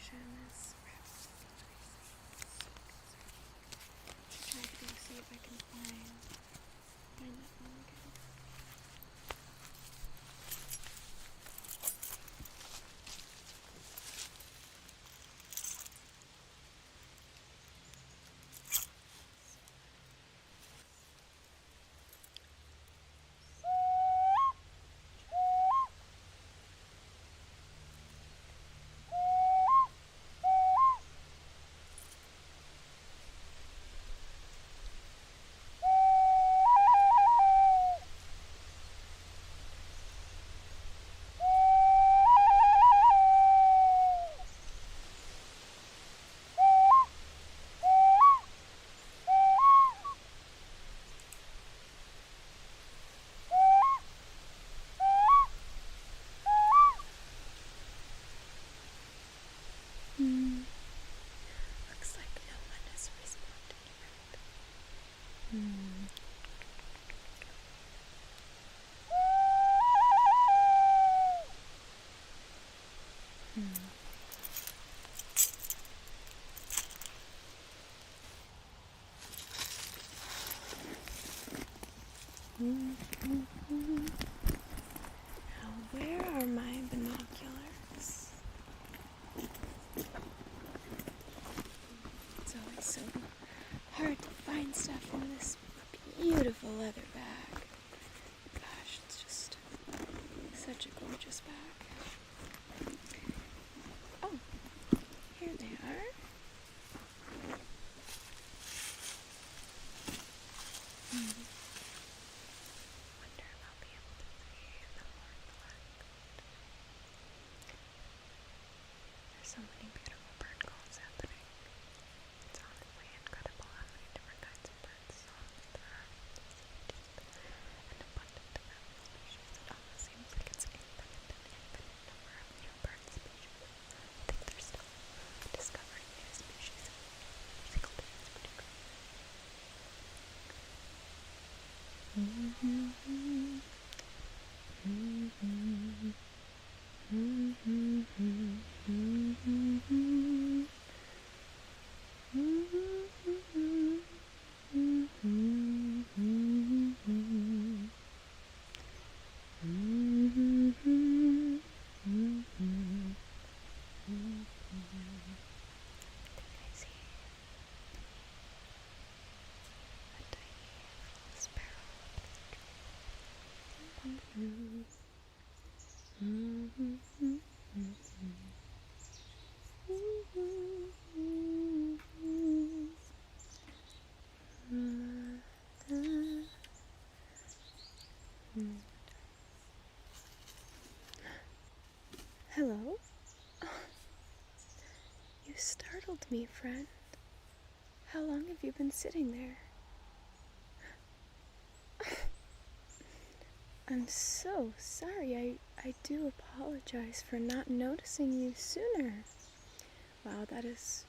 ocean is try to go see if I can find that one again. Looks like no one is responding yet. Now, where are my binoculars? It's always so hard to find stuff in this beautiful leather bag. Gosh, it's just such a gorgeous bag. Oh, here they are. Wonder if I'll be able to see the horn black. There's so many beautiful bird calls happening. It's honestly incredible how many different kinds of bird songs there are. An abundant amount of species. It almost seems like it's infinite number of new bird species. I think they're still discovering new species every single day. It's pretty great. Hello? You startled me, friend. How long have you been sitting there? I'm so sorry. I do apologize for not noticing you sooner. Wow, that is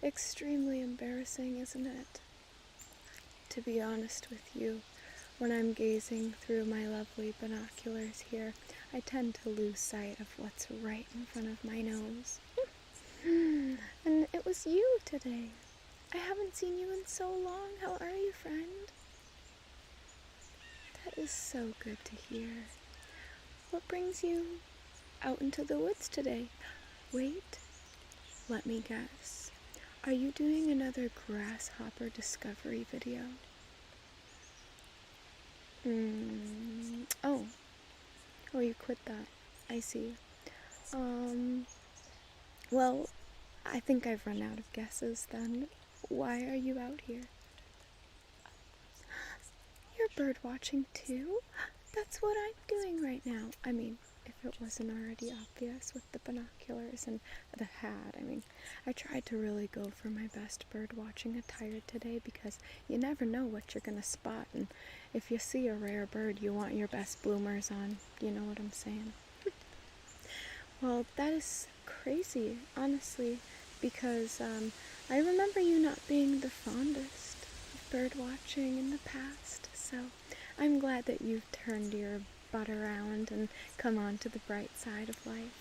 extremely embarrassing, isn't it? To be honest with you, when I'm gazing through my lovely binoculars here, I tend to lose sight of what's right in front of my nose. And it was you today. I haven't seen you in so long. How are you, friend? That is so good to hear. What brings you out into the woods today? Wait, let me guess. Are you doing another grasshopper discovery video? Oh, you quit that. I see. Well, I think I've run out of guesses then. Why are you out here? You're bird watching too? That's what I'm doing right now. I mean, if it wasn't already obvious with the binoculars and the hat. I mean, I tried to really go for my best bird watching attire today because you never know what you're gonna spot, and if you see a rare bird, you want your best bloomers on. You know what I'm saying? Well, that is crazy, honestly, because I remember you not being the fondest of bird watching in the past, so I'm glad that you've turned your butt around and come on to the bright side of life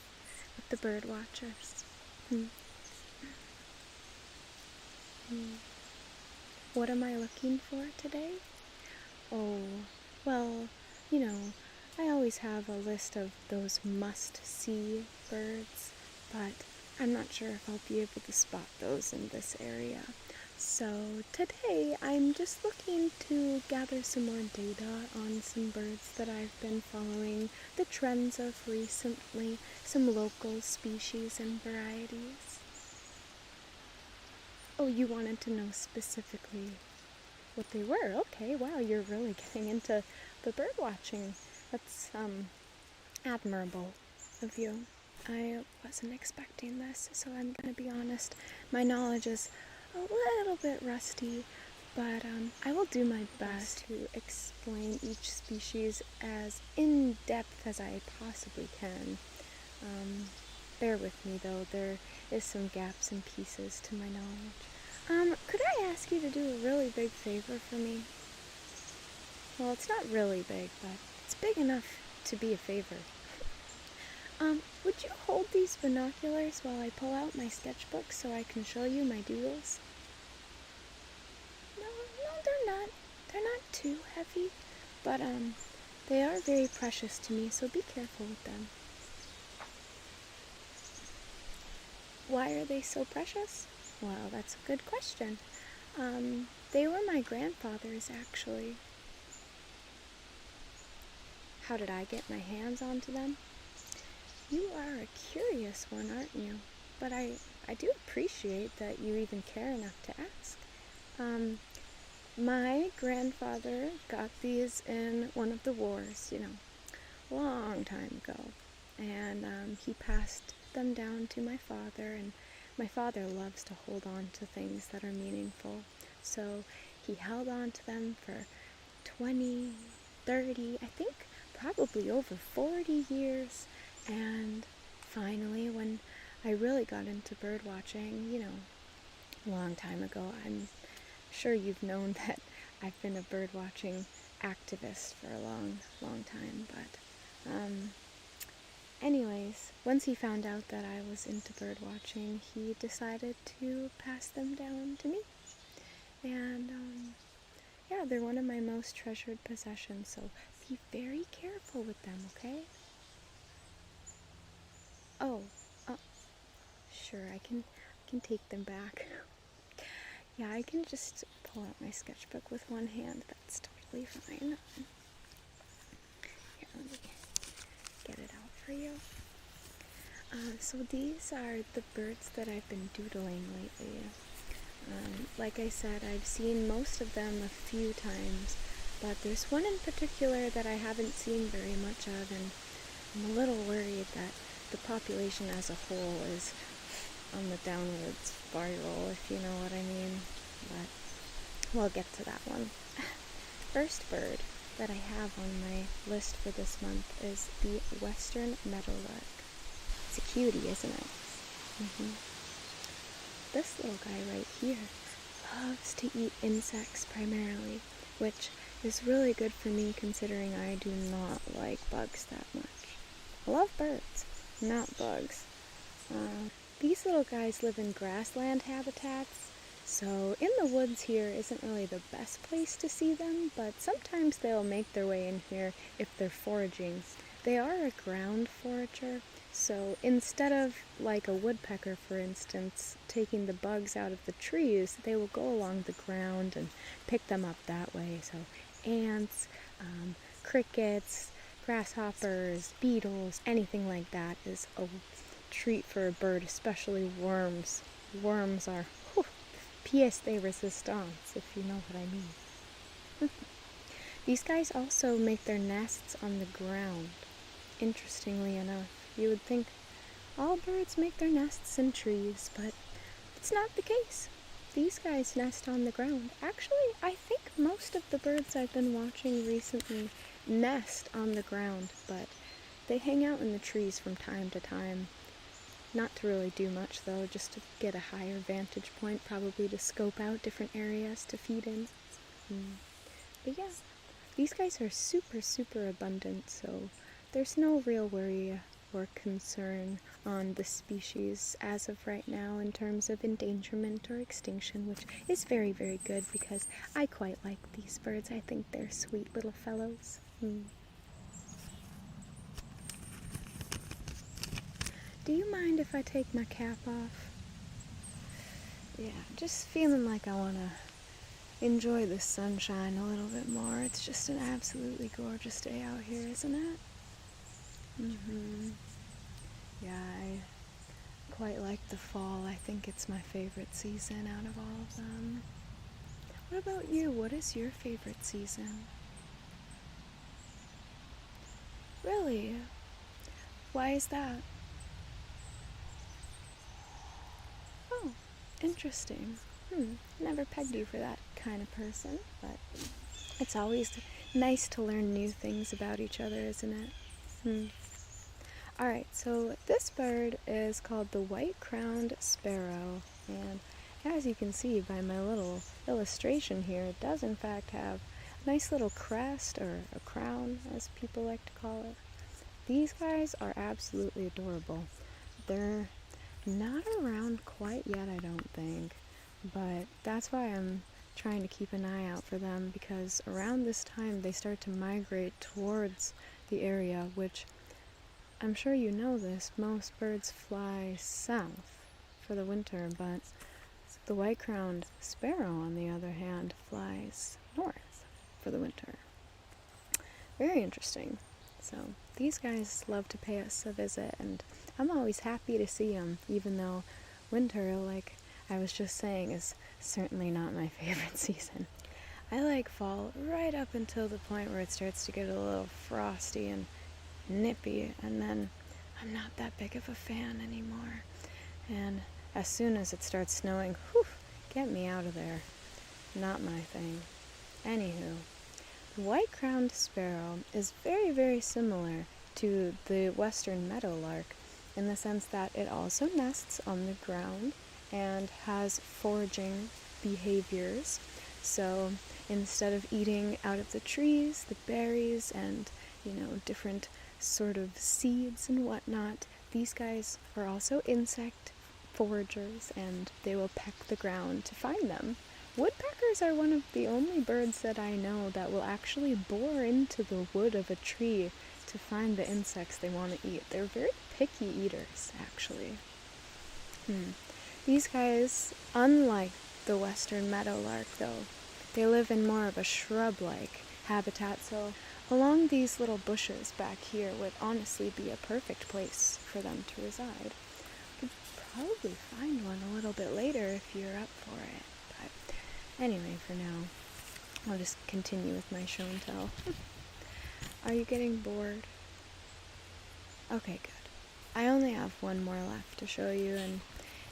with the bird watchers. What am I looking for today? Oh, well, you know, I always have a list of those must-see birds, but I'm not sure if I'll be able to spot those in this area. So today I'm just looking to gather some more data on some birds that I've been following the trends of recently, some local species and varieties. Oh, you wanted to know specifically what they were. Okay, wow, you're really getting into the bird watching. That's admirable of you. I wasn't expecting this, so I'm gonna be honest. My knowledge is a little bit rusty, but I will do my best to explain each species as in-depth as I possibly can. Bear with me though, there is some gaps and pieces to my knowledge. Could I ask you to do a really big favor for me? Well, it's not really big, but it's big enough to be a favor. Would you hold these binoculars while I pull out my sketchbook so I can show you my doodles? No, they're not. They're not too heavy, but they are very precious to me, so be careful with them. Why are they so precious? Well, that's a good question. They were my grandfather's, actually. How did I get my hands onto them? You are a curious one, aren't you? But I do appreciate that you even care enough to ask. My grandfather got these in one of the wars, long time ago. And he passed them down to my father, and my father loves to hold on to things that are meaningful. So he held on to them for 20, 30, I think probably over 40 years. And finally, when I really got into bird watching, a long time ago, I'm sure you've known that I've been a bird watching activist for a long, long time, but anyways, once he found out that I was into bird watching, he decided to pass them down to me. And yeah, they're one of my most treasured possessions, so be very careful with them, okay? Oh, sure, I can take them back. Yeah, I can just pull out my sketchbook with one hand. That's totally fine. Here, let me get it out for you. So these are the birds that I've been doodling lately. Like I said, I've seen most of them a few times, but there's one in particular that I haven't seen very much of, and I'm a little worried that the population as a whole is on the downward spiral, if you know what I mean, but we'll get to that one. First bird that I have on my list for this month is the western meadowlark. It's a cutie, isn't it? This little guy right here loves to eat insects primarily, which is really good for me considering I do not like bugs that much. I love birds, not bugs. These little guys live in grassland habitats, so in the woods here isn't really the best place to see them, but sometimes they'll make their way in here if they're foraging. They are a ground forager, so instead of like a woodpecker, for instance, taking the bugs out of the trees, they will go along the ground and pick them up that way. So ants, crickets, grasshoppers, beetles, anything like that is a treat for a bird, especially worms. Worms are pièce de résistance, if you know what I mean. These guys also make their nests on the ground. Interestingly enough, you would think all birds make their nests in trees, but it's not the case. These guys nest on the ground. Actually, I think most of the birds I've been watching recently nest on the ground, but they hang out in the trees from time to time. Not to really do much though, just to get a higher vantage point, probably to scope out different areas to feed in. But yeah, these guys are super, super abundant, so there's no real worry for concern on the species as of right now in terms of endangerment or extinction, which is very, very good because I quite like these birds. I think they're sweet little fellows. Do you mind if I take my cap off? Yeah, just feeling like I want to enjoy the sunshine a little bit more. It's just an absolutely gorgeous day out here, isn't it? Yeah, I quite like the fall. I think it's my favorite season out of all of them. What about you? What is your favorite season? Really? Why is that? Oh, interesting. Never pegged you for that kind of person, but it's always nice to learn new things about each other, isn't it? Alright, so this bird is called the white-crowned sparrow, and as you can see by my little illustration here, it does in fact have a nice little crest, or a crown as people like to call it. These guys are absolutely adorable. They're not around quite yet, I don't think, but that's why I'm trying to keep an eye out for them, because around this time they start to migrate towards the area, which I'm sure you know this, most birds fly south for the winter, but the white-crowned sparrow, on the other hand, flies north for the winter. Very interesting. So these guys love to pay us a visit, and I'm always happy to see them, even though winter, like I was just saying, is certainly not my favorite season. I like fall right up until the point where it starts to get a little frosty and nippy, and then I'm not that big of a fan anymore. And as soon as it starts snowing, whew, get me out of there. Not my thing. Anywho, the white-crowned sparrow is very, very similar to the western meadowlark in the sense that it also nests on the ground and has foraging behaviors. So instead of eating out of the trees, the berries, and different sort of seeds and whatnot, these guys are also insect foragers, and they will peck the ground to find them. Woodpeckers are one of the only birds that I know that will actually bore into the wood of a tree to find the insects they want to eat. They're very picky eaters, actually. These guys, unlike the western meadowlark though, they live in more of a shrub-like habitat, so along these little bushes back here would honestly be a perfect place for them to reside. You could probably find one a little bit later if you're up for it, but anyway, for now, I'll just continue with my show and tell. Are you getting bored? Okay, good. I only have one more left to show you, and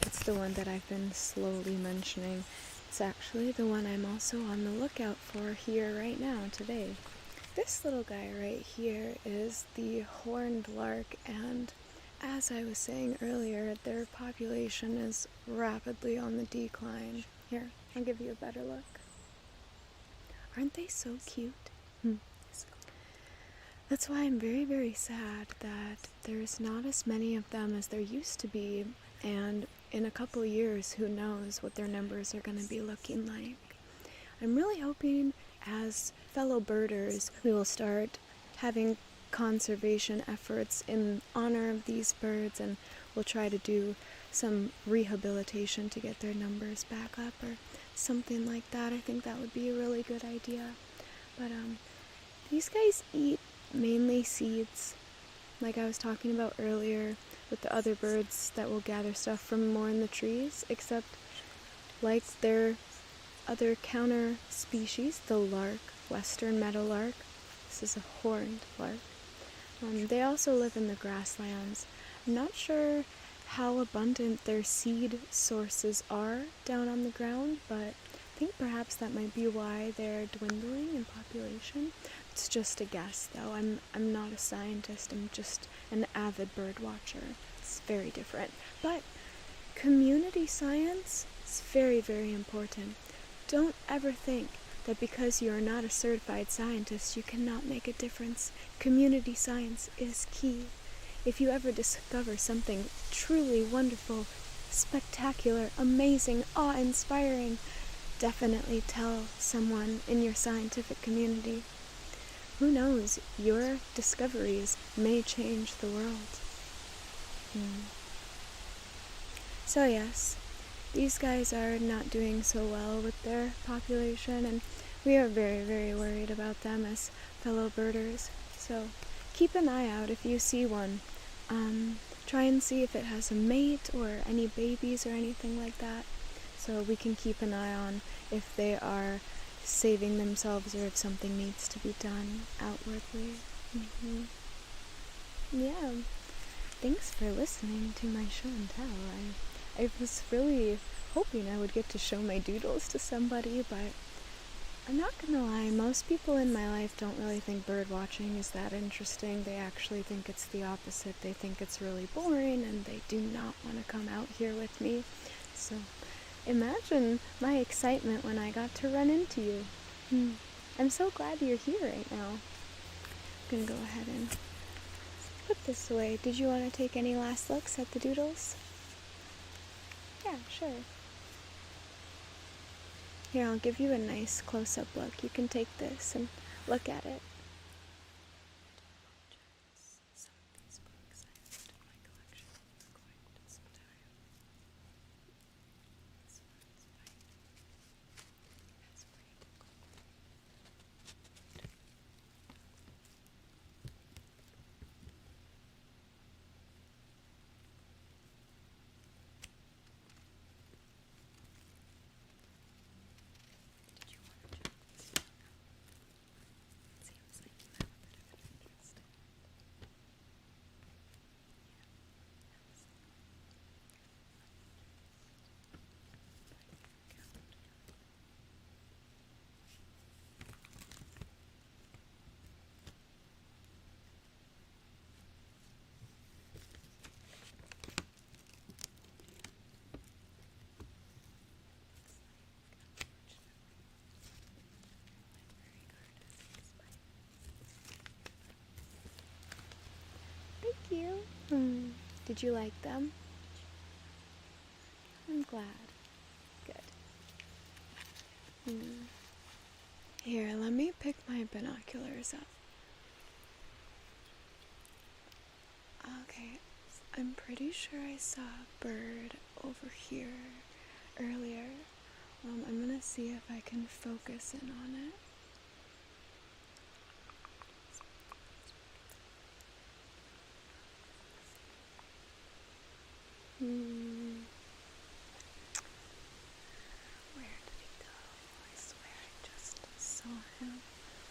it's the one that I've been slowly mentioning. It's actually the one I'm also on the lookout for here right now, today. This little guy right here is the horned lark, and as I was saying earlier, their population is rapidly on the decline. Here, I'll give you a better look. Aren't they so cute? That's why I'm very, very sad that there's not as many of them as there used to be, and in a couple years, who knows what their numbers are going to be looking like. I'm really hoping, as fellow birders, we will start having conservation efforts in honor of these birds, and we'll try to do some rehabilitation to get their numbers back up or something like that. I think that would be a really good idea. But these guys eat mainly seeds, like I was talking about earlier with the other birds that will gather stuff from more in the trees, except like their other counter species, the lark, western meadowlark. This is a horned lark. They also live in the grasslands. I'm not sure how abundant their seed sources are down on the ground, but I think perhaps that might be why they're dwindling in population. It's just a guess, though. I'm not a scientist. I'm just an avid bird watcher. It's very different. But community science is very, very important. Don't ever think that because you are not a certified scientist, you cannot make a difference. Community science is key. if you ever discover something truly wonderful, spectacular, amazing, awe-inspiring, definitely tell someone in your scientific community. Who knows, your discoveries may change the world. So yes, these guys are not doing so well with their population, and we are very, very worried about them as fellow birders. So keep an eye out if you see one. Try and see if it has a mate or any babies or anything like that, so we can keep an eye on if they are saving themselves or if something needs to be done outwardly. Yeah, thanks for listening to my show and tell. I was really hoping I would get to show my doodles to somebody, but I'm not gonna lie, most people in my life don't really think bird watching is that interesting. They actually think it's the opposite. They think it's really boring and they do not want to come out here with me. So imagine my excitement when I got to run into you. I'm so glad you're here right now. I'm gonna go ahead and put this away. Did you want to take any last looks at the doodles? Yeah, sure. Here, I'll give you a nice close-up look. You can take this and look at it. Some of these books I put in my collection for quite some time. This one's by That's pretty cool. Did you want to check this one out? It seems like you have a bit of an interest in it. Thank you. Did you like them? I'm glad. Good. Here, let me pick my binoculars up. Okay, I'm pretty sure I saw a bird over here earlier. I'm gonna see if I can focus in on it. Where did he go? I swear I just saw him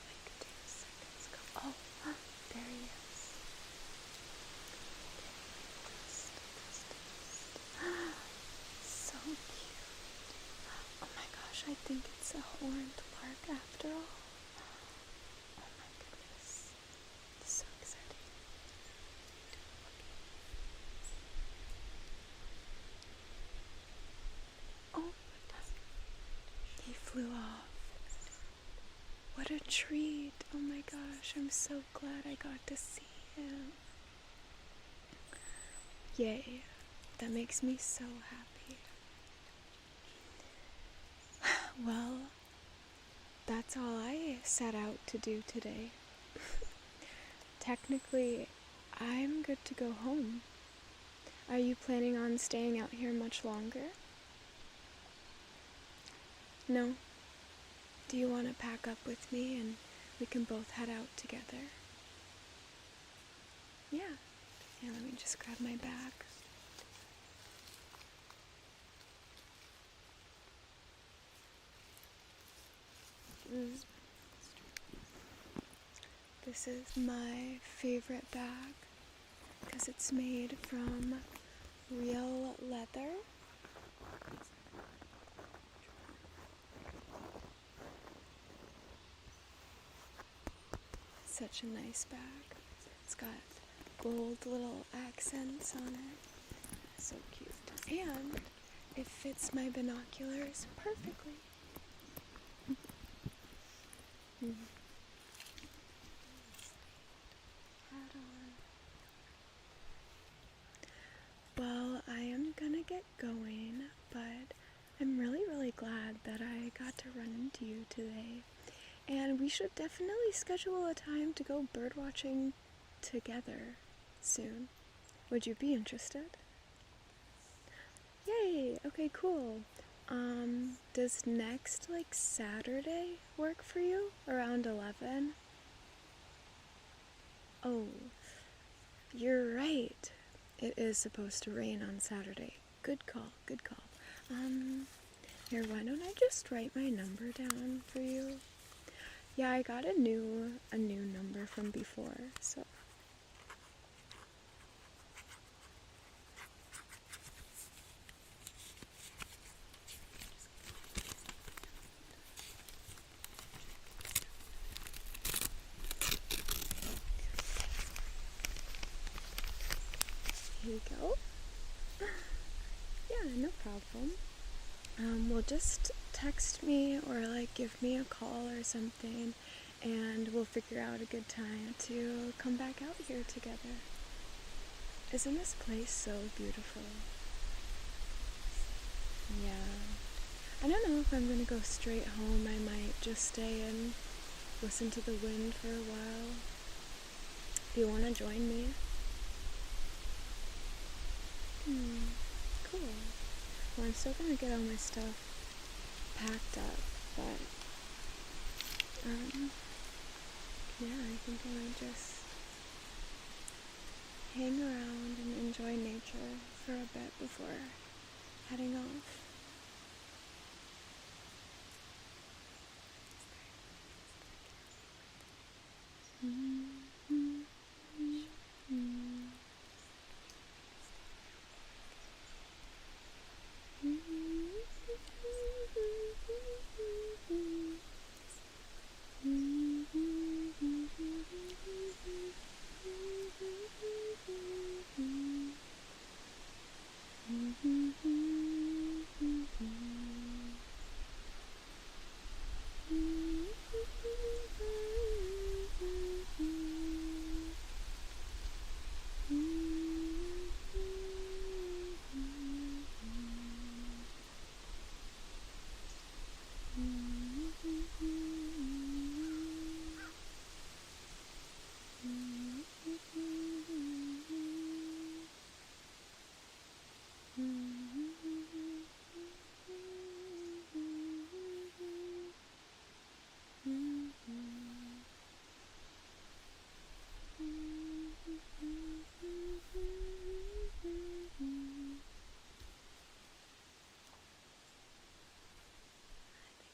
like 2 seconds ago. Oh, there he is. So cute. Oh my gosh, I think it's a horned lark after all. Oh my goodness. It's so exciting. Oh, he flew off. What a treat. Oh my gosh, I'm so glad I got to see him. Yay. That makes me so happy. Well, that's all I set out to do today. Technically, I'm good to go home. Are you planning on staying out here much longer? No? Do you want to pack up with me and we can both head out together? Yeah. Here, let me just grab my bag. This is my favorite bag because it's made from real leather. Such a nice bag. It's got gold little accents on it. So cute. And it fits my binoculars perfectly. Hat on. going, but I'm really, really glad that I got to run into you today. And we should definitely schedule a time to go bird watching together soon. Would you be interested? Yay! Okay, cool. Does next, Saturday work for you? Around 11? Oh, you're right. It is supposed to rain on Saturday. Good call, good call. Here, why don't I just write my number down for you? Yeah, I got a new number from before, so. Here you go. Yeah, no problem. Well, just text me or give me a call or something, and we'll figure out a good time to come back out here together. Isn't this place so beautiful? Yeah. I don't know if I'm gonna go straight home. I might just stay and listen to the wind for a while. Do you want to join me? Cool. Well, I'm still gonna get all my stuff packed up, but yeah, I think I might just hang around and enjoy nature for a bit before heading off.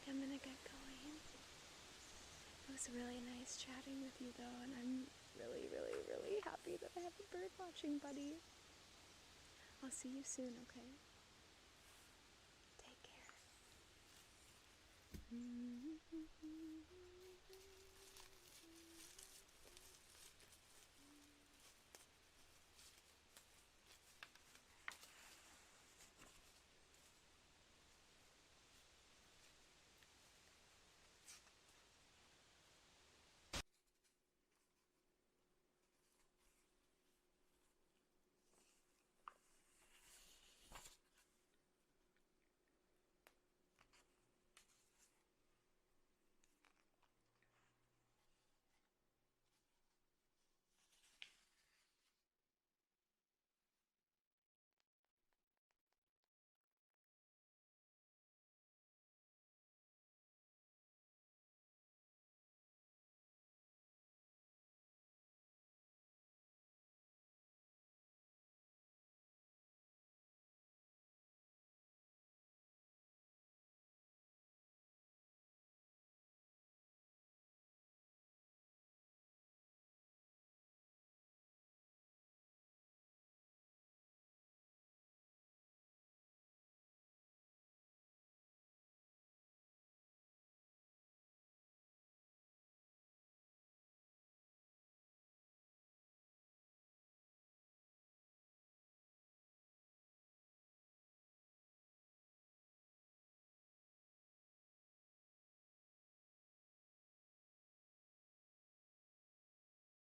I'm gonna get going. It was really nice chatting with you though, and I'm really, really, really happy that I have a bird watching buddy. I'll see you soon, okay? Take care.